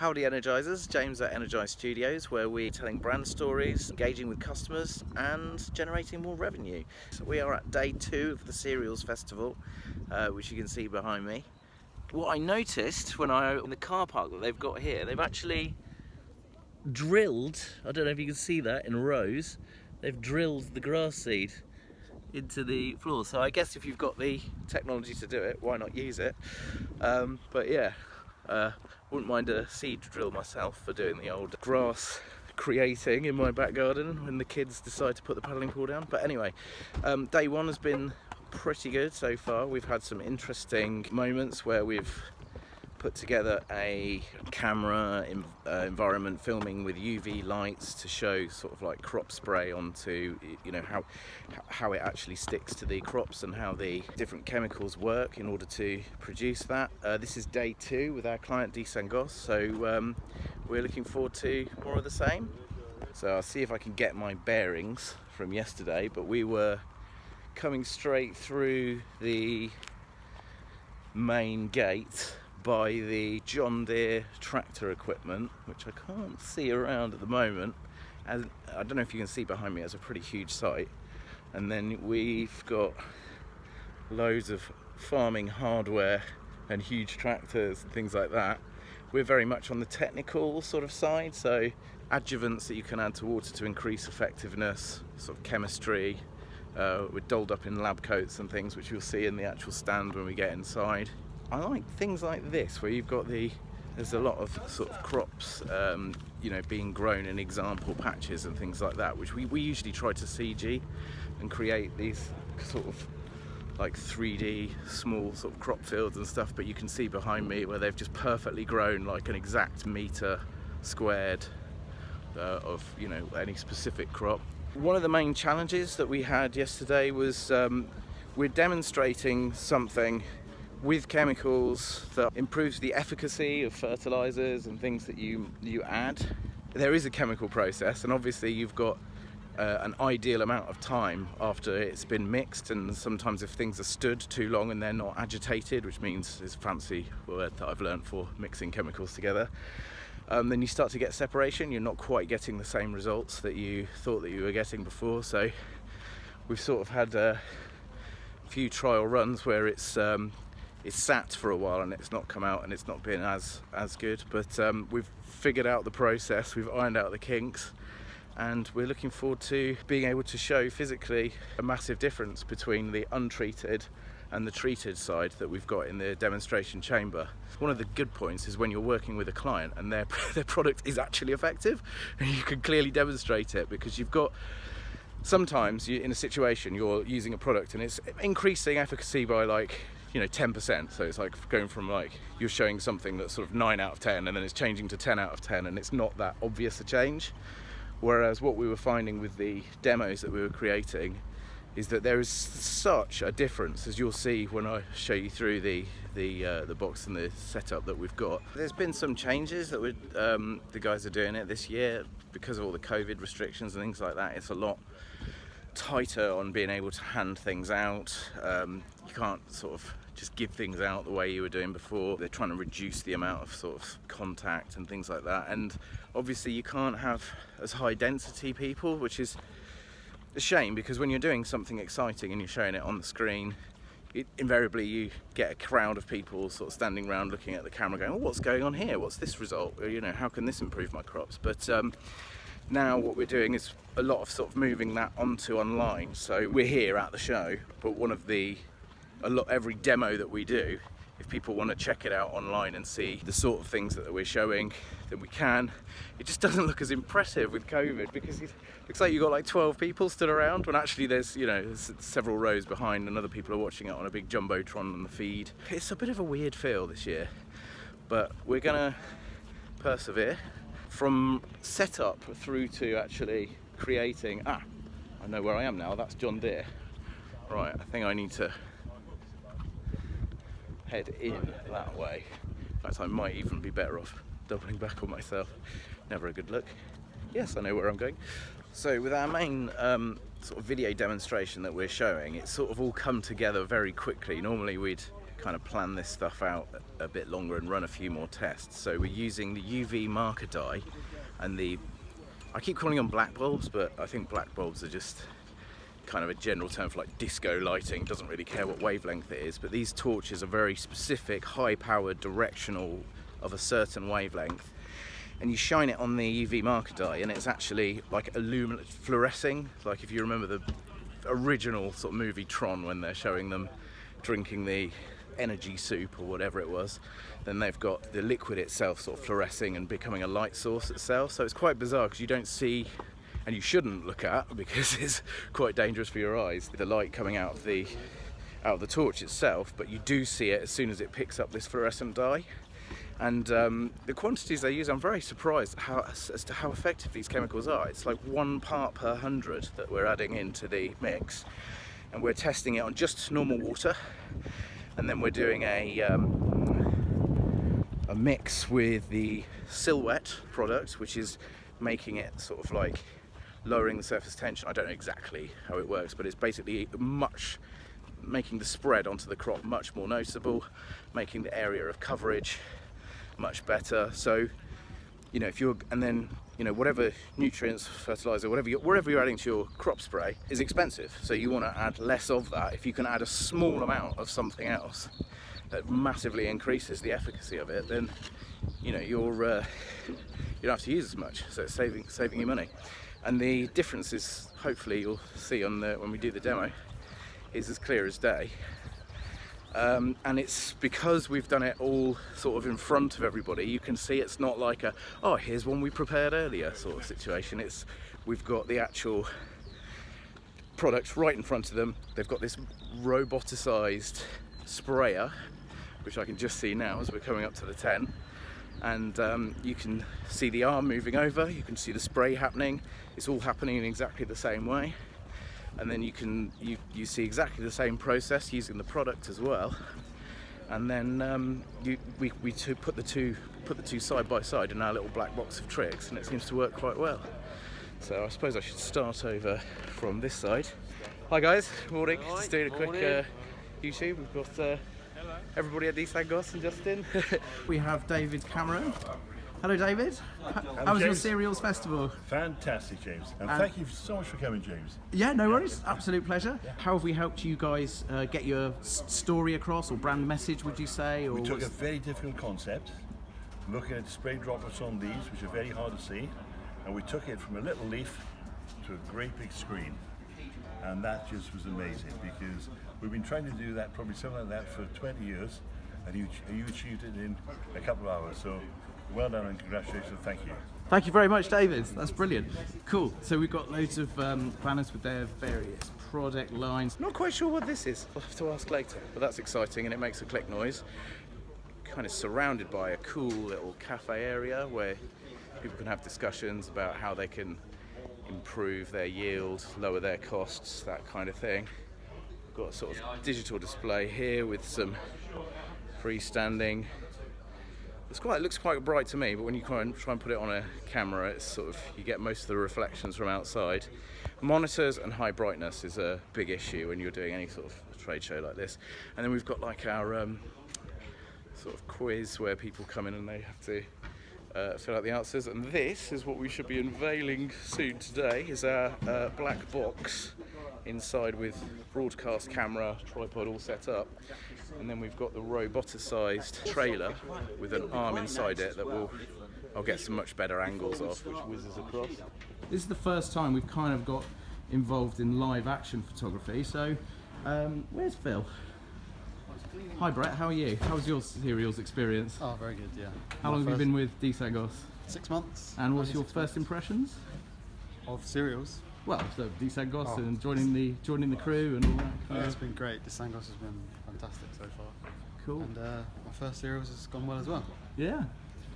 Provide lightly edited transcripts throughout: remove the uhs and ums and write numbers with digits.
Howdy Energizers, James at Energise Studios, where we're telling brand stories, engaging with customers and generating more revenue. So we are at day 2 of the Cereals Festival, which you can see behind me. What I noticed when I in the car park that they've got here, they've actually drilled, I don't know if you can see that in rows, they've drilled the grass seed into the floor. So I guess if you've got the technology to do it, why not use it? But yeah. Wouldn't mind a seed drill myself for doing the old grass creating in my back garden when the kids decide to put the paddling pool down. But anyway, day 1 has been pretty good so far. We've had some interesting moments where we've put together a camera environment filming with UV lights to show sort of like crop spray onto, you know, how it actually sticks to the crops and how the different chemicals work in order to produce that. This is day 2 with our client DeSangosse, so we're looking forward to more of the same. So I'll see if I can get my bearings from yesterday, but we were coming straight through the main gate by the John Deere tractor equipment, which I can't see around at the moment. As I don't know if you can see behind me, it's a pretty huge site. And then we've got loads of farming hardware and huge tractors and things like that. We're very much on the technical sort of side, so adjuvants that you can add to water to increase effectiveness, sort of chemistry. We're dolled up in lab coats and things, which you'll see in the actual stand when we get inside. I like things like this, where you've got there's a lot of sort of crops, you know, being grown in example patches and things like that, which we usually try to CG and create these sort of like 3D small sort of crop fields and stuff. But you can see behind me where they've just perfectly grown like an exact meter squared of, you know, any specific crop. One of the main challenges that we had yesterday was we're demonstrating something with chemicals that improves the efficacy of fertilizers and things that you add. There is a chemical process, and obviously you've got an ideal amount of time after it's been mixed, and sometimes if things are stood too long and they're not agitated, which means it's a fancy word that I've learned for mixing chemicals together, then you start to get separation. You're not quite getting the same results that you thought that you were getting before. So we've sort of had a few trial runs where it's sat for a while and it's not come out and it's not been as good, but we've figured out the process, we've ironed out the kinks, and we're looking forward to being able to show physically a massive difference between the untreated and the treated side that we've got in the demonstration chamber. One of the good points is when you're working with a client and their product is actually effective, and you can clearly demonstrate it, because you've got sometimes in a situation you're using a product and it's increasing efficacy by like, you know, 10%. So it's like going from like you're showing something that's sort of 9 out of 10 and then it's changing to 10 out of 10, and it's not that obvious a change. Whereas what we were finding with the demos that we were creating is that there is such a difference, as you'll see when I show you through the box and the setup that we've got. There's been some changes that the guys are doing it this year because of all the COVID restrictions and things like that. It's a lot tighter on being able to hand things out. You can't sort of just give things out the way you were doing before. They're trying to reduce the amount of sort of contact and things like that, and obviously you can't have as high density people, which is a shame, because when you're doing something exciting and you're showing it on the screen, invariably you get a crowd of people sort of standing around looking at the camera going, oh, what's going on here, what's this result, or, you know, how can this improve my crops? But now what we're doing is a lot of sort of moving that onto online. So we're here at the show, but every demo that we do, if people want to check it out online and see the sort of things that we're showing, then we can. It just doesn't look as impressive with COVID, because it looks like you've got like 12 people stood around when actually there's several rows behind and other people are watching it on a big jumbotron on the feed. It's a bit of a weird feel this year, but we're gonna persevere. From setup through to actually creating, I know where I am now, that's John Deere. Right, I think I need to head in that way. In fact, I might even be better off doubling back on myself. Never a good look. Yes, I know where I'm going. So with our main sort of video demonstration that we're showing, it's sort of all come together very quickly. Normally we'd kind of plan this stuff out a bit longer and run a few more tests. So we're using the UV marker dye, and I keep calling them black bulbs, but I think black bulbs are just kind of a general term for like disco lighting. Doesn't really care what wavelength it is, but these torches are very specific, high-powered, directional, of a certain wavelength, and you shine it on the UV marker dye, and it's actually like fluorescing. Like if you remember the original sort of movie Tron, when they're showing them drinking the energy soup or whatever it was, then they've got the liquid itself sort of fluorescing and becoming a light source itself. So it's quite bizarre, because you don't see, and you shouldn't look at, because it's quite dangerous for your eyes, the light coming out of the torch itself, but you do see it as soon as it picks up this fluorescent dye. And the quantities they use, I'm very surprised as to how effective these chemicals are. It's like 1 part per 100 that we're adding into the mix, and we're testing it on just normal water, and then we're doing a mix with the Silhouette product, which is making it sort of like lowering the surface tension. I don't know exactly how it works, but it's basically making the spread onto the crop much more noticeable, making the area of coverage much better. So, you know, whatever nutrients, fertilizer, wherever you're adding to your crop spray is expensive. So you want to add less of that. If you can add a small amount of something else that massively increases the efficacy of it, then you know you don't have to use as much. So it's saving you money. And the difference is, hopefully you'll see when we do the demo, is as clear as day. And it's because we've done it all sort of in front of everybody. You can see it's not like here's one we prepared earlier sort of situation. We've got the actual products right in front of them. They've got this roboticized sprayer, which I can just see now as we're coming up to the tent. And you can see the arm moving over, you can see the spray happening. It's all happening in exactly the same way. And then you see exactly the same process using the product as well. And then we put the two side by side in our little black box of tricks, and it seems to work quite well. So I suppose I should start over from this side. Hi guys, morning. Right, just doing a quick YouTube. We've got everybody at DeSangosse and Justin. We have David Cameron. Hello David, how was your Cereals Festival? Fantastic, James, and thank you so much for coming, James. Yeah, no worries, absolute pleasure. Yeah. How have we helped you guys get your story across, or brand message, would you say? Or we took a very difficult concept, looking at spray droplets on these, which are very hard to see, and we took it from a little leaf to a great big screen. And that just was amazing, because we've been trying to do that, probably something like that, for 20 years, and you achieved it in a couple of hours. So well done and congratulations, thank you. Thank you very much, David. That's brilliant. Cool. So we've got loads of planners with their various product lines. Not quite sure what this is. We'll have to ask later. But that's exciting, and it makes a click noise. Kind of surrounded by a cool little cafe area where people can have discussions about how they can improve their yield, lower their costs, that kind of thing. We've got a sort of digital display here with some freestanding. It looks quite bright to me, but when you try and put it on a camera, it's sort of, you get most of the reflections from outside. Monitors and high brightness is a big issue when you're doing any sort of trade show like this. And then we've got like our sort of quiz where people come in and they have to fill out the answers. And this is what we should be unveiling soon today, is our black box inside with broadcast camera, tripod all set up. And then we've got the roboticized trailer with an arm inside it that I'll get some much better angles off, which whizzes across. This is the first time we've kind of got involved in live action photography. So where's Phil? Hi Brett, how are you? How was your cereals experience? Oh, very good, yeah. How long have you been with DeSangosse? 6 months. And what's your first impressions? Of cereals? Well, so DeSangosse and joining the crew and all that. Yeah, it's been great. DeSangosse has been fantastic so far. Cool. And my first cereals has gone well as well. Yeah,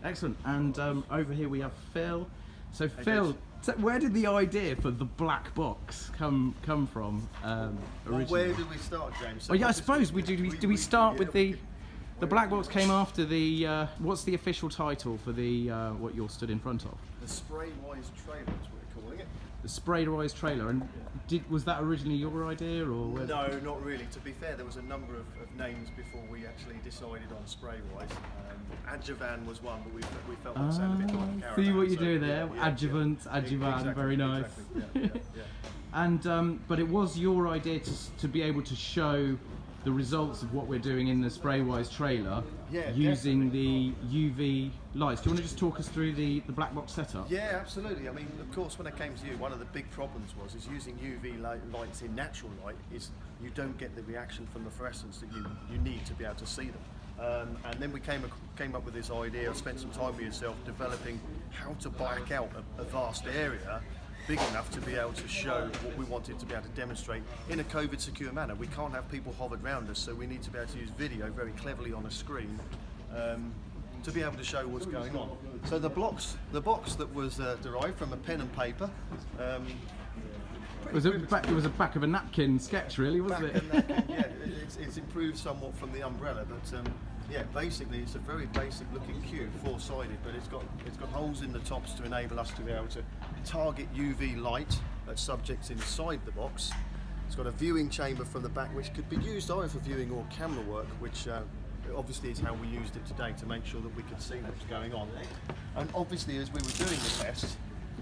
excellent. And over here we have Phil. So Phil, where did the idea for the black box come from originally? Well, where did we start, James? So well, yeah, I suppose we do. We start with the black box came after the what's the official title for the what you're stood in front of? The SprayWise trailer, is what we calling it. The SprayWise trailer, and was that originally your idea, or where? No, not really. To be fair, there was a number of names before we actually decided on SprayWise. Adju-Van was one, but we felt that sounded a bit like a caravan. See what you so, do there, Adjuvant, Adju-Van, exactly, very nice. Exactly. Yeah. And but it was your idea to be able to show the results of what we're doing in the SprayWise trailer using the UV lights. Do you want to just talk us through the black box setup? Yeah, absolutely. I mean, of course, when it came to you, one of the big problems is using UV lights in natural light is you don't get the reaction from the fluorescence that you need to be able to see them. And then we came up with this idea. I spent some time with yourself developing how to black out a vast area big enough to be able to show what we wanted to be able to demonstrate in a COVID secure manner. We can't have people hovered around us, so we need to be able to use video very cleverly on a screen to be able to show what's going on. So the box that was derived from a pen and paper. It was a back of a napkin sketch, really, wasn't it? Yeah, it's improved somewhat from the umbrella, but yeah, basically it's a very basic looking cube, four-sided, but it's got holes in the tops to enable us to be able to target UV light at subjects inside the box. It's got a viewing chamber from the back, which could be used either for viewing or camera work, which obviously is how we used it today to make sure that we could see what's going on. And obviously, as we were doing the test,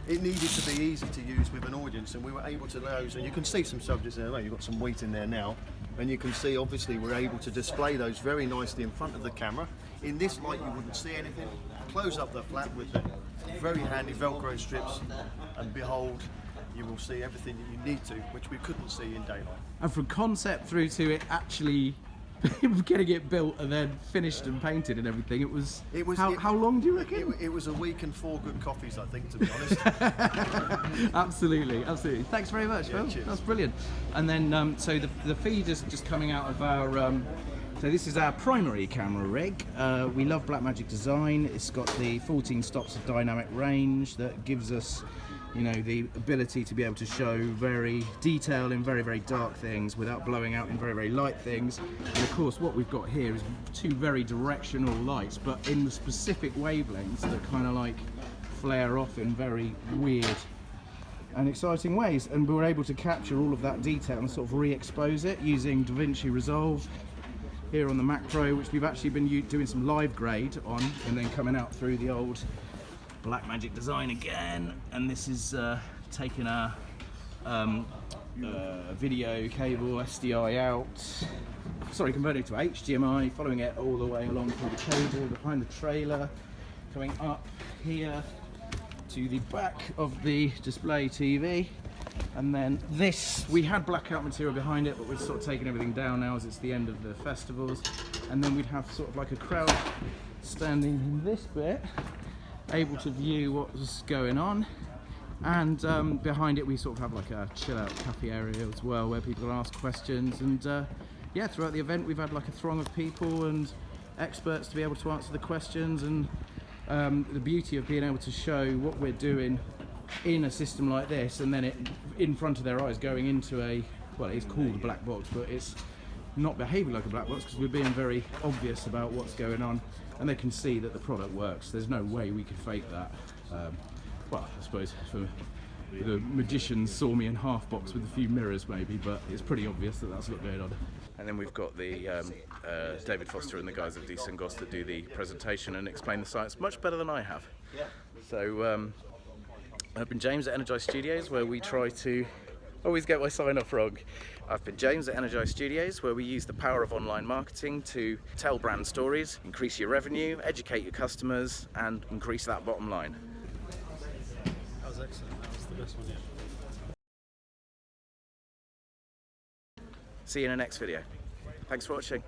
it needed to be easy to use with an audience, and we were able to those, and you can see some subjects there. You've got some wheat in there now, and you can see obviously we're able to display those very nicely in front of the camera. In this light you wouldn't see anything. Close up the flap with the very handy Velcro strips, and behold, you will see everything that you need to, which we couldn't see in daylight. And from concept through to it actually getting it built and then finished and painted and everything, how long do you reckon? It was a week and 4 good coffees, I think, to be honest. Absolutely. Thanks very much, Phil. Cheers. That's brilliant. And then, so the feed is just coming out of our. So this is our primary camera rig. We love Blackmagic design. It's got the 14 stops of dynamic range that gives us, you know, the ability to be able to show very detail in very, very dark things without blowing out in very, very light things. And of course what we've got here is 2 very directional lights, but in the specific wavelengths that kind of like flare off in very weird and exciting ways. And we were able to capture all of that detail and sort of re-expose it using DaVinci Resolve here on the Mac Pro, which we've actually been doing some live grade on and then coming out through the old Blackmagic design again. And this is taking our video cable SDI out, converting to HDMI, following it all the way along through the cable behind the trailer, coming up here to the back of the display TV. And then this, we had blackout material behind it, but we're sort of taking everything down now as it's the end of the festivals. And then we'd have sort of like a crowd standing in this bit, able to view what was going on. And behind it we sort of have like a chill out cafe area as well, where people can ask questions. And yeah, throughout the event we've had like a throng of people and experts to be able to answer the questions. And the beauty of being able to show what we're doing in a system like this, and then it in front of their eyes going into a, well, it's called a black box, but it's not behaving like a black box because we're being very obvious about what's going on, and they can see that the product works. There's no way we could fake that. Well, I suppose for the magicians saw me in half box with a few mirrors maybe, but it's pretty obvious that that's what's going on. And then we've got the David Foster and the guys at DeSangosse that do the presentation and explain the science much better than I have. So I've been James at Energise Studios, where we try to always get my sign off wrong. I've been James at Energise Studios, where we use the power of online marketing to tell brand stories, increase your revenue, educate your customers, and increase that bottom line. That was excellent. That was the best one yet. See you in the next video. Thanks for watching.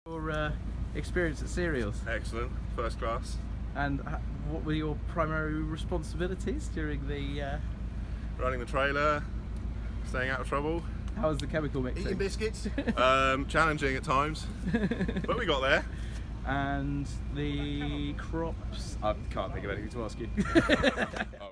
Your experience at Cereals, Excellent, first class. and what were your primary responsibilities during the Running the trailer, staying out of trouble. how was the chemical mixing? Eating biscuits. Challenging at times, but we got there. And the crops, I can't think of anything to ask you. Oh.